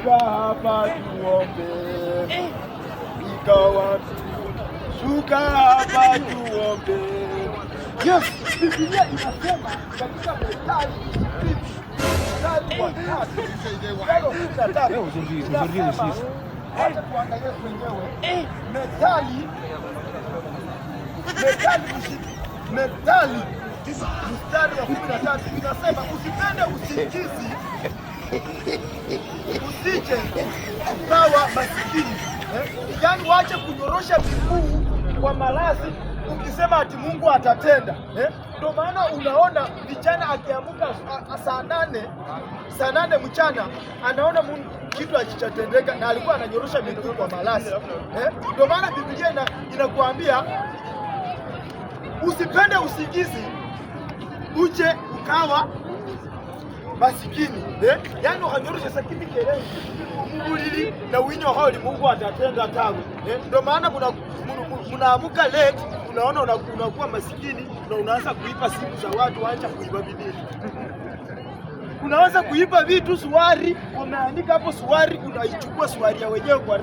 Shuka hapa tuombe, ikawa shuka hapa tuombe. Yes, Biblia inasema katika Methali tuangalie wenyewe Methali mstari wa 13 inasema usipende usingizi, usije ukawa masikini. Yaani waache kunyorosha miguu kwa malazi ukisema ati Mungu atatenda. Ndio maana unaona vijana akiamka saa nane mchana anaona kitu akichatendeka na alikuwa ananyorosha miguu kwa malazi. Ndio maana Biblia inakuambia usipende usingizi uje ukawa masikini. Yaani ukanyorosha sakiti kelele mulili na winyo holi Mungu atatenda tabu. Ndio maana mnaamuka late, unaona unakuwa masikini na unaanza kuipa simu za watu, waacha kuiba bidii. Unaanza kuiba vitu suwari, umeandika hapo suwari, unaichukua suwari ya wenyewe kwa